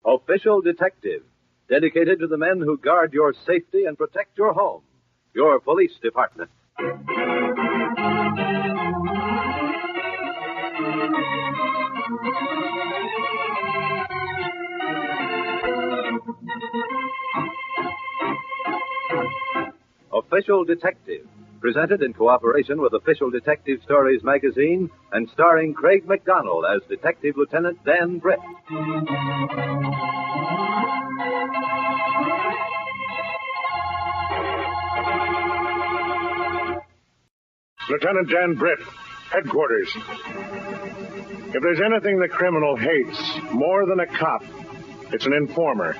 Official Detective, dedicated to the men who guard your safety and protect your home. Your police department. Official Detective, presented in cooperation with Official Detective Stories magazine and starring Craig McDonald as Detective Lieutenant Dan Britt. Lieutenant Dan Britt, headquarters. If there's anything the criminal hates more than a cop, it's an informer.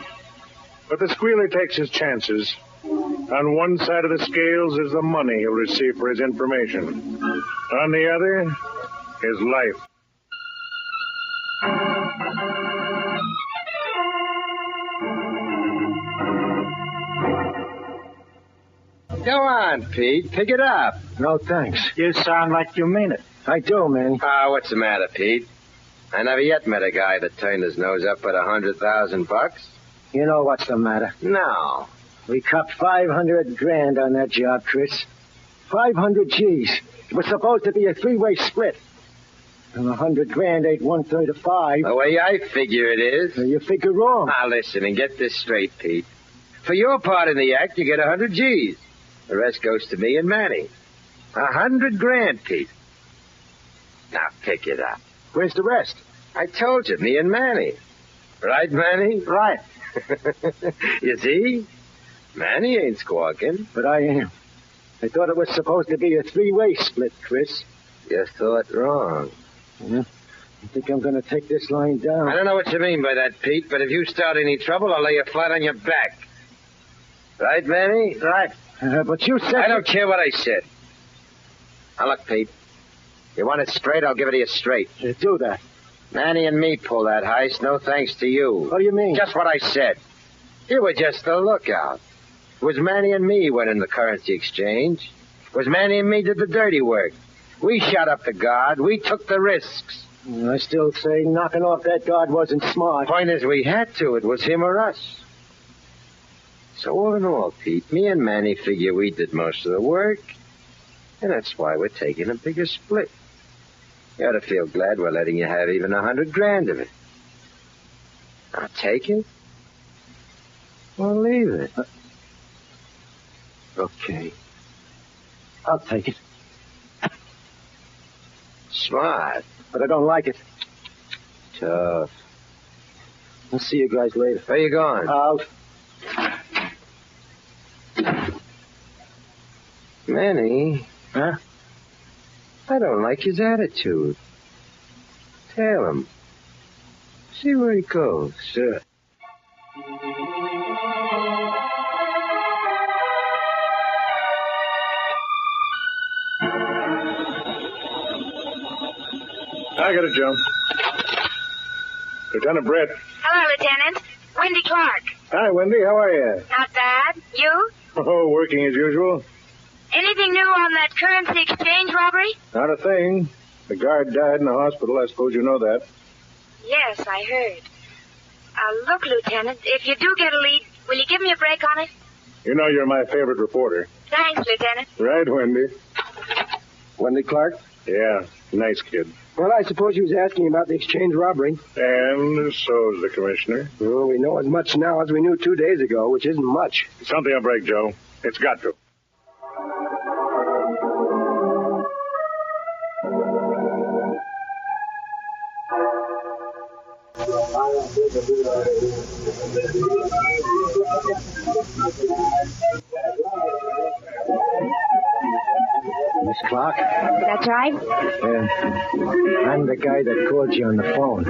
But the squealer takes his chances. On one side of the scales is the money he'll receive for his information. On the other, his life. Go on, Pete. Pick it up. No, thanks. You sound like you mean it. I do, man. What's the matter, Pete? I never yet met a guy that turned his nose up at $100,000. You know what's the matter? No. We copped $500,000 on that job, Chris. 500 G's. It was supposed to be a three-way split. And $100,000 ain't 1/3 of 5. The way I figure it is. You figure wrong. Now, listen and get this straight, Pete. For your part in the act, you get 100 G's. The rest goes to me and Manny. $100,000, Pete. Now, pick it up. Where's the rest? I told you, me and Manny. Right, Manny? Right. You see? Manny ain't squawking. But I am. I thought it was supposed to be a three-way split, Chris. You thought wrong. Yeah. I think I'm going to take this line down. I don't know what you mean by that, Pete, but if you start any trouble, I'll lay you flat on your back. Right, Manny? Right. But you said... I don't care what I said. Now, look, Pete. You want it straight, I'll give it to you straight. Do that. Manny and me pull that heist, no thanks to you. What do you mean? Just what I said. You were just the lookout. It was Manny and me went in the currency exchange. It was Manny and me did the dirty work. We shot up the guard. We took the risks. I still say knocking off that guard wasn't smart. Point is, we had to. It was him or us. So all in all, Pete, me and Manny figure we did most of the work, and that's why we're taking a bigger split. You ought to feel glad we're letting you have even $100,000 of it. Now, take it or leave it. Okay. I'll take it. Smart. But I don't like it. Tough. I'll see you guys later. Where you going? Out. Manny. Huh? I don't like his attitude. Tell him. See where he goes. Sure. I got it, Joe. Lieutenant Britt. Hello, Lieutenant. Wendy Clark. Hi, Wendy. How are you? Not bad. You? Oh, working as usual. Anything new on that currency exchange robbery? Not a thing. The guard died in the hospital. I suppose you know that. Yes, I heard. Look, Lieutenant, if you do get a lead, will you give me a break on it? You know you're my favorite reporter. Thanks, Lieutenant. Right, Wendy? Wendy Clark? Yeah, nice kid. Well, I suppose you was asking about the exchange robbery. And so's the commissioner. Well, we know as much now as we knew 2 days ago, which isn't much. Something will break, Joe. It's got to. Miss Clark? That's right. I'm the guy that called you on the phone.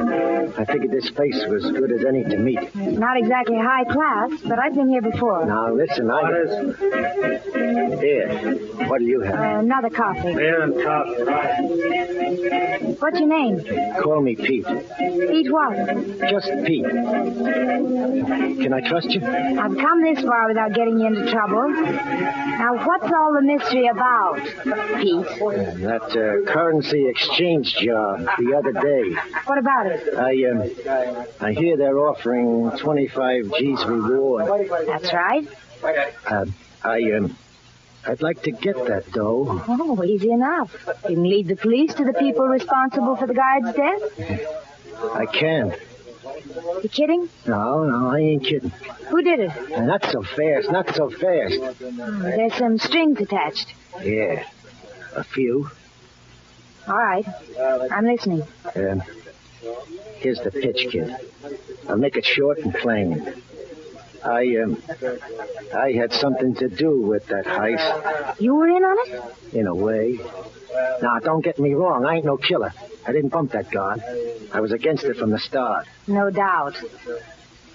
I figured this place was good as any to meet. Not exactly high class, but I've been here before. Now, listen, Here, what do you have? Another coffee. Beer and coffee, right. What's your name? Call me Pete. Pete what? Just Pete. Can I trust you? I've come this far without getting you into trouble. Now, what's all the mystery about? Pete? That currency exchange job the other day. What about it? I hear they're offering 25 G's reward. That's right. I'd like to get that dough. Oh, easy enough. You can lead the police to the people responsible for the guard's death. I can. You kidding? No, I ain't kidding. Who did it? Not so fast. There's some strings attached. Yeah, a few. All right. I'm listening. Here's the pitch, kid. I'll make it short and plain. I had something to do with that heist. You were in on it? In a way. Now, don't get me wrong. I ain't no killer. I didn't bump that guard. I was against it from the start. No doubt.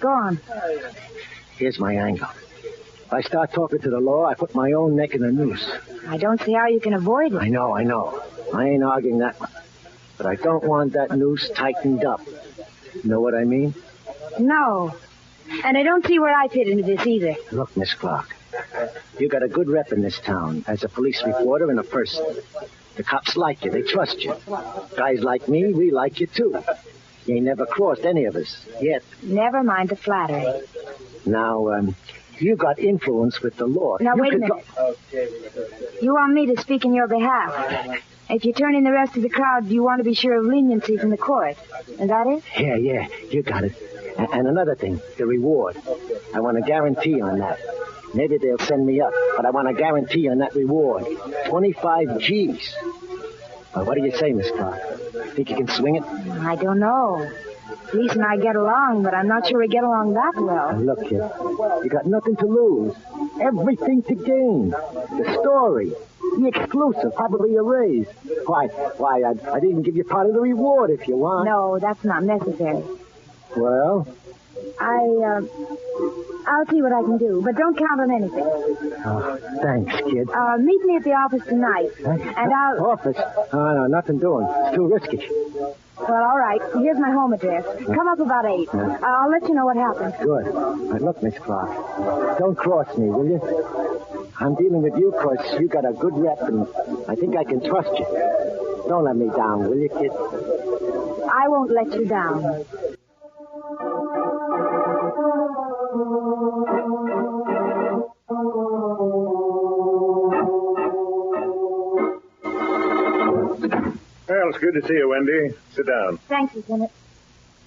Go on. Here's my angle. If I start talking to the law, I put my own neck in a noose. I don't see how you can avoid it. I know. I ain't arguing that one. But I don't want that noose tightened up. Know what I mean? No. And I don't see where I fit into this either. Look, Miss Clark, you got a good rep in this town as a police reporter and a person. The cops like you. They trust you. Guys like me, we like you, too. You ain't never crossed any of us, yet. Never mind the flattery. Now, you got influence with the law. Now, wait a minute. You want me to speak in your behalf. If you turn in the rest of the crowd, you want to be sure of leniency from the court. Is that it? Yeah, you got it. And another thing, the reward. I want a guarantee on that. Maybe they'll send me up, but I want a guarantee on that reward. 25 G's. Well, what do you say, Miss Clark? Think you can swing it? I don't know. Police and I get along, but I'm not sure we get along that well. Now, look, kid, you got nothing to lose. Everything to gain. The story. The exclusive, probably a raise. Why, I'd even give you part of the reward if you want. No, that's not necessary. Well? I'll see what I can do, but don't count on anything. Oh, thanks, kid. Meet me at the office tonight, and I'll... Office? Oh, no, nothing doing. It's too risky. Well, all right. Here's my home address. Come up about 8. I'll let you know what happens. Good. But look, Miss Clark, don't cross me, will you? I'm dealing with you because you got a good rep, and I think I can trust you. Don't let me down, will you, kid? I won't let you down. Well, it's good to see you, Wendy. Sit down. Thanks, Lieutenant.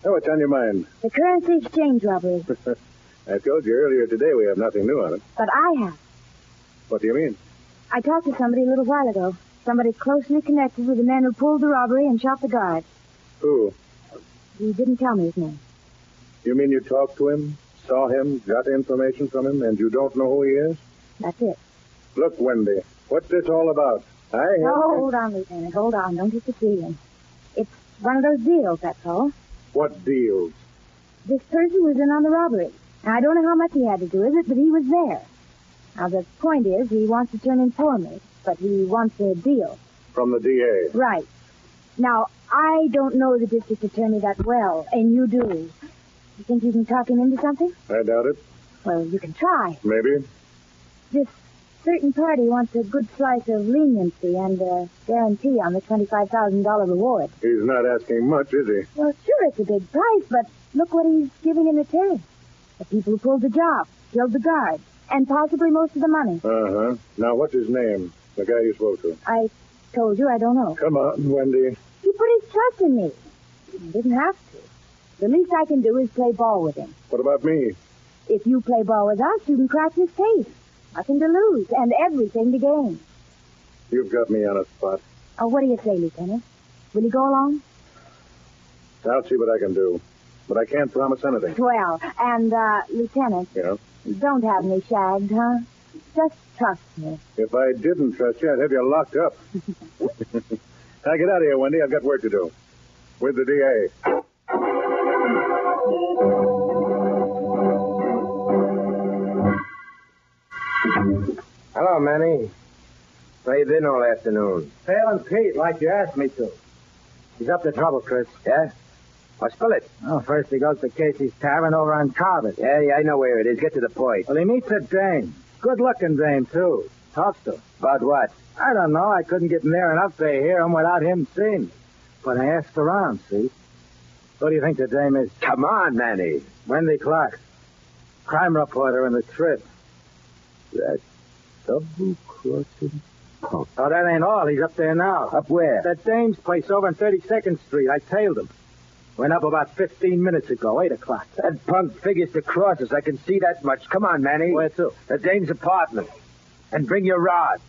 Oh, what's on your mind? The currency exchange robbery. I told you earlier today we have nothing new on it. But I have. What do you mean? I talked to somebody a little while ago. Somebody closely connected with the men who pulled the robbery and shot the guard. Who? He didn't tell me his name. You mean you talked to him, saw him, got information from him, and you don't know who he is? That's it. Look, Wendy, what's this all about? Hold on, Lieutenant. Hold on. Don't hit the ceiling. It's one of those deals, that's all. What deals? This person was in on the robbery. Now, I don't know how much he had to do with it, but he was there. Now, the point is, he wants to turn informant, but he wants a deal. From the DA? Right. Now, I don't know the district attorney that well, and you do. You think you can talk him into something? I doubt it. Well, you can try. Maybe. This certain party wants a good slice of leniency and a guarantee on the $25,000 reward. He's not asking much, is he? Well, sure, it's a big price, but look what he's giving in return. The people who pulled the job, killed the guard, and possibly most of the money. Uh-huh. Now, what's his name? The guy you spoke to? I told you I don't know. Come on, Wendy. He put his trust in me. He didn't have to. The least I can do is play ball with him. What about me? If you play ball with us, you can crack this case. Nothing to lose, and everything to gain. You've got me on a spot. Oh, what do you say, Lieutenant? Will you go along? I'll see what I can do. But I can't promise anything. Well, and, Lieutenant... Yeah? Don't have me shagged, huh? Just trust me. If I didn't trust you, I'd have you locked up. Now get out of here, Wendy. I've got work to do. With the DA. Hello, Manny. Where you been all afternoon? Tailing Pete, like you asked me to. He's up to trouble, Chris. Yeah? Well, spill it. Oh, first he goes to Casey's Tavern over on Carbon. Yeah, I know where it is. Get to the point. Well, he meets a dame. Good-looking dame, too. Talked to him. About what? I don't know. I couldn't get near enough to hear him without him seeing me. But I asked around, see? What do you think the name is? Come on, Manny. Wendy Clark. Crime reporter in the Trib. That double-crossing punk. Oh, that ain't all. He's up there now. Up where? That dame's place over on 32nd Street. I tailed him. Went up about 15 minutes ago, 8 o'clock. That punk figures to cross us. I can see that much. Come on, Manny. Where to? The dame's apartment. And bring your rod.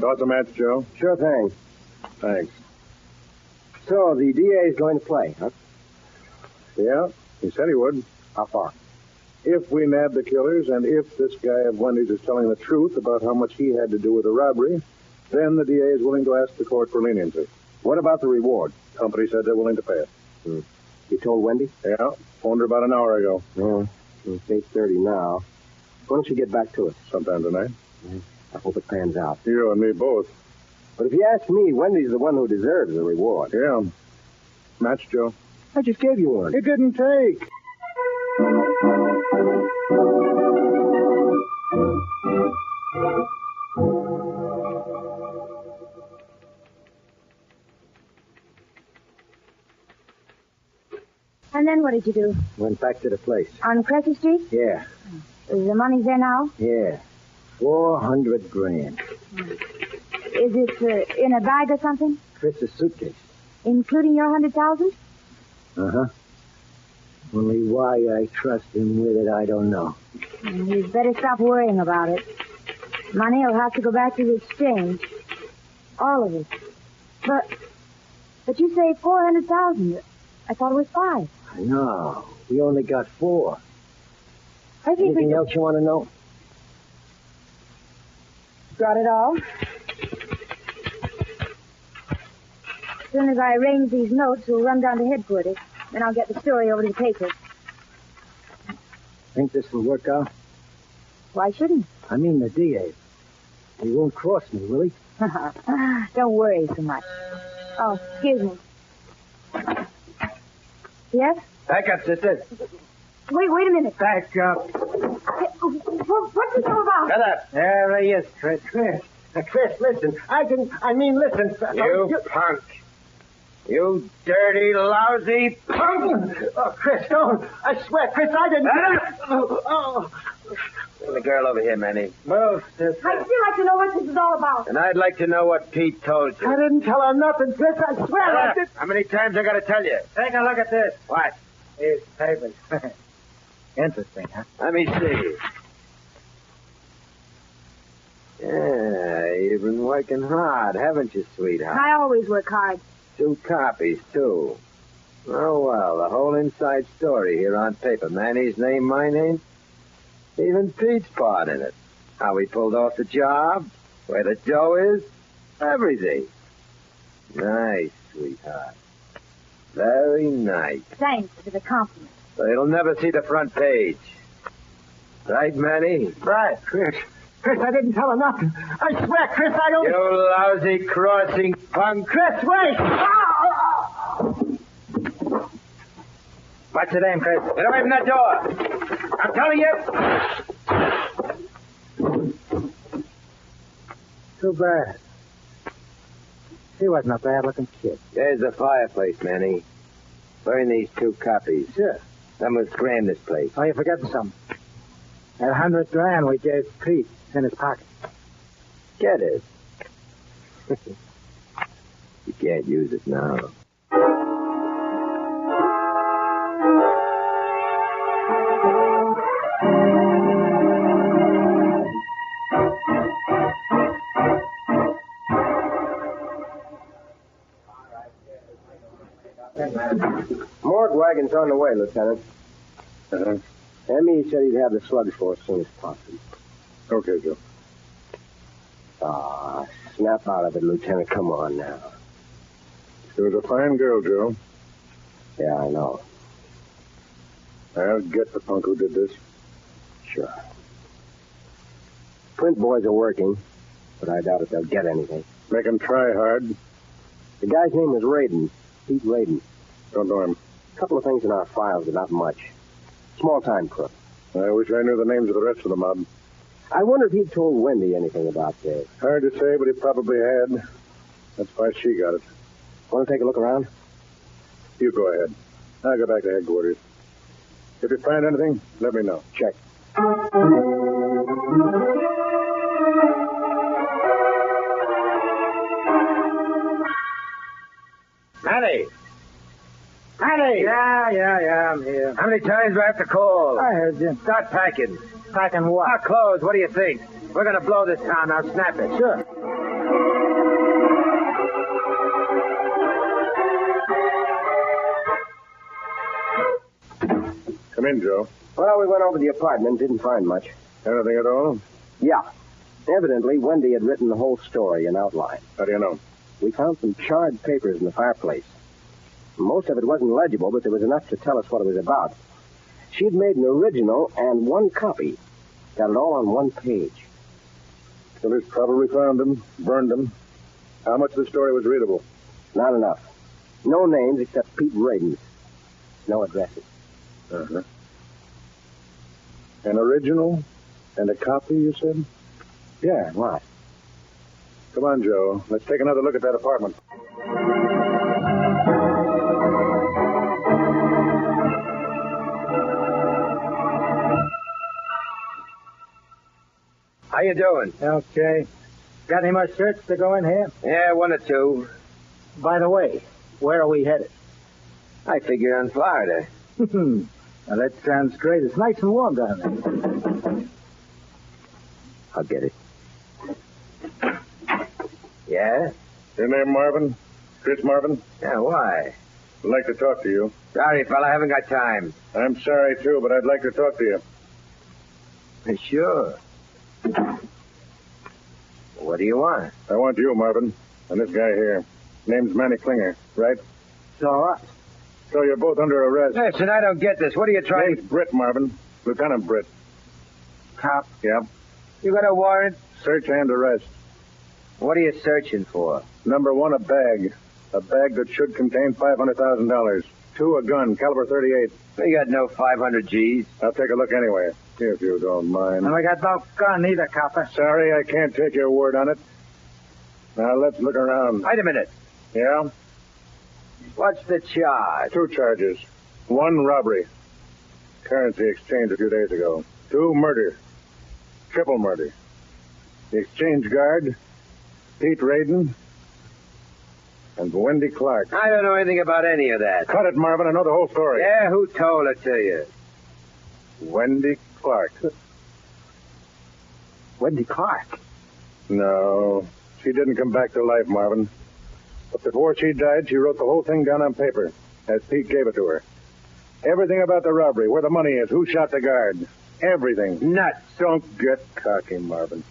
Toss a match, Joe. Sure thing. Thanks. So, the DA is going to play, huh? Yeah, he said he would. How far? If we nab the killers, and if this guy of Wendy's is telling the truth about how much he had to do with the robbery, then the DA is willing to ask the court for leniency. What about the reward? Company said they're willing to pay it. You told Wendy? Yeah, phoned her about an hour ago. Yeah. It's 8:30 now. Why don't you get back to us? Sometime tonight. I hope it pans out. You and me both. But if you ask me, Wendy's the one who deserves the reward. Yeah. Match, Joe. I just gave you one. It didn't take. And then what did you do? Went back to the place. On Crescent Street? Yeah. The money's there now? Yeah. 400 grand. Is it in a bag or something? Chris's suitcase. Including your 100,000? Uh-huh. Only why I trust him with it, I don't know. You'd better stop worrying about it. Money will have to go back to the exchange. All of it. But you say 400,000. I thought it was 5. No, we only got 4. I think Anything else you want to know? Got it all. As soon as I arrange these notes, we'll run down to headquarters. Then I'll get the story over to the paper. Think this will work out? Why shouldn't I mean the DA. He won't cross me, will he? Don't worry so much. Oh, excuse me. Yes? Back up, sister. Wait a minute. Back up. What's this all about? Shut up. There he is, Chris. Chris, listen. Listen. You punk. You dirty, lousy punk. Oh, Chris, don't. I swear, Chris, I didn't. Bring the girl over here, Manny. Well, I'd still like to know what this is all about. And I'd like to know what Pete told you. I didn't tell her nothing, Chris. I swear I did. How many times I got to tell you? Take a look at this. What? Here's papers. Interesting, huh? Let me see. Yeah, you've been working hard, haven't you, sweetheart? I always work hard. 2 copies, too. Oh, well, the whole inside story here on paper. Manny's name, my name. Even Pete's part in it. How he pulled off the job, where the dough is, everything. Nice, sweetheart. Very nice. Thanks for the compliment. So you'll never see the front page. Right, Manny? Right, Chris. Chris, I didn't tell her nothing. I swear, Chris, I don't... You lousy crossing punk. Chris, wait! What's the name, Chris? Get away from that door. I'm telling you. Too bad. She wasn't a bad-looking kid. There's the fireplace, Manny. Burn these 2 copies. Sure. Then we'll scram this place. Oh, you're forgetting something. That 100 grand we gave Pete is in his pocket. Get it. You can't use it now. Morgue wagon's on the way, Lieutenant. Uh-huh. Emmy said he'd have the slugs for as soon as possible. Okay, Joe. Ah, snap out of it, Lieutenant. Come on now. She was a fine girl, Joe. Yeah, I know. I'll get the punk who did this. Sure. Print boys are working, but I doubt if they'll get anything. Make 'em try hard. The guy's name was Radin. Pete Radin. Don't know him. A couple of things in our files, but not much. Small-time crook. I wish I knew the names of the rest of the mob. I wonder if he'd told Wendy anything about this. Hard to say, but he probably had. That's why she got it. Want to take a look around? You go ahead. I'll go back to headquarters. If you find anything, let me know. Check. Manny! Manny! Yeah, I'm here. How many times do I have to call? I heard you. Start packing. Packing what? Our clothes, what do you think? We're going to blow this town. Now snap it. Sure. Come in, Joe. Well, we went over the apartment, didn't find much. Anything at all? Yeah. Evidently, Wendy had written the whole story in outline. How do you know? We found some charred papers in the fireplace. Most of it wasn't legible, but there was enough to tell us what it was about. She'd made an original and one copy. Got it all on one page. Killers probably found them, burned them. How much of the story was readable? Not enough. No names except Pete Radin's. No addresses. Uh-huh. An original and a copy, you said? Yeah, what? Come on, Joe. Let's take another look at that apartment. How you doing? Okay. Got any more shirts to go in here? Yeah, one or two. By the way, where are we headed? I figure on Florida. Now, that sounds great. It's nice and warm down there. I'll get it. Yeah? Your name Marvin? Chris Marvin? Yeah, why? I'd like to talk to you. Sorry, fella, I haven't got time. I'm sorry, too, but I'd like to talk to you. Sure. What do you want? I want you, Marvin, and this guy here. Name's Manny Klinger, right? So, So you're both under arrest. Listen, I don't get this. What are you trying Name's Britt, Marvin. Lieutenant Britt. cop. Yeah. You got a warrant? Search and arrest. What are you searching for? Number one, a bag. A bag that should contain $500,000. Two, a gun, caliber .38. We got no 500 G's. I'll take a look anyway, if you don't mind. And we got no gun either, copper. Sorry, I can't take your word on it. Now, let's look around. Wait a minute. Yeah? What's the charge? Two charges. One, robbery. Currency exchange a few days ago. Two, murder. Triple murder. The exchange guard, Pete Radin, and Wendy Clark. I don't know anything about any of that. Cut it, Marvin. I know the whole story. Yeah, who told it to you? Wendy Clark. Wendy Clark. No, she didn't come back to life, Marvin. But before she died, she wrote the whole thing down on paper, as Pete gave it to her. Everything about the robbery, where the money is, who shot the guard. Everything. Nuts. Don't get cocky, Marvin.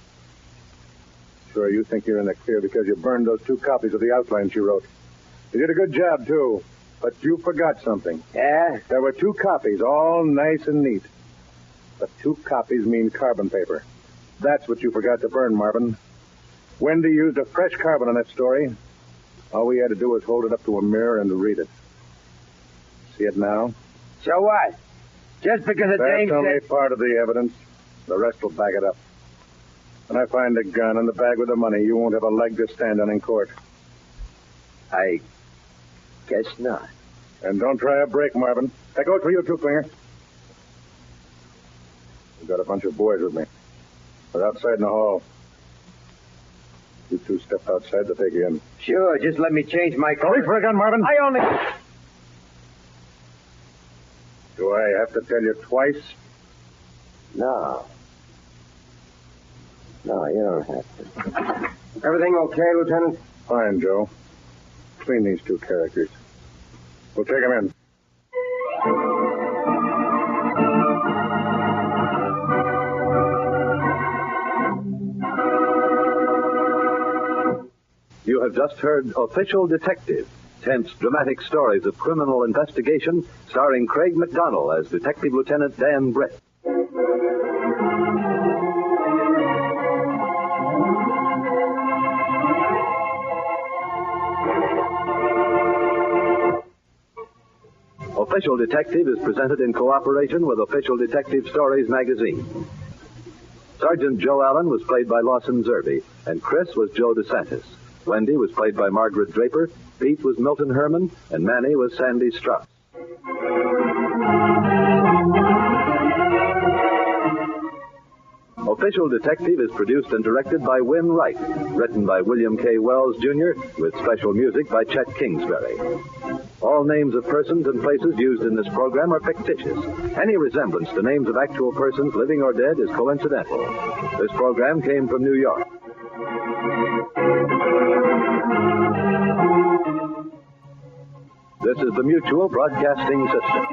Sure, you think you're in the clear because you burned those two copies of the outline she wrote. You did a good job, too. But you forgot something. Yeah? There were two copies, all nice and neat. But two copies mean carbon paper. That's what you forgot to burn, Marvin. Wendy used a fresh carbon on that story. All we had to do was hold it up to a mirror and read it. See it now? So what? Just because a dame That's only said... part of the evidence. The rest will back it up. When I find the gun and the bag with the money, you won't have a leg to stand on in court. I guess not. And don't try a break, Marvin. That goes for you, too, Klinger. I've got a bunch of boys with me. They're outside in the hall. You two step outside to take you in. Sure, just let me change my Go reach for a gun, Marvin. I only... Do I have to tell you twice? No. No, you don't have to. Everything okay, Lieutenant? Fine, Joe. Clean these two characters. We'll take them in. You have just heard Official Detective, tense, dramatic stories of criminal investigation, starring Craig McDonald as Detective Lieutenant Dan Britt. Official Detective is presented in cooperation with Official Detective Stories magazine. Sergeant Joe Allen was played by Lawson Zerby, and Chris was Joe DeSantis. Wendy was played by Margaret Draper, Pete was Milton Herman, and Manny was Sandy Strauss. Official Detective is produced and directed by Win Wright, written by William K. Wells, Jr., with special music by Chet Kingsbury. All names of persons and places used in this program are fictitious. Any resemblance to names of actual persons, living or dead, is coincidental. This program came from New York. This is the Mutual Broadcasting System.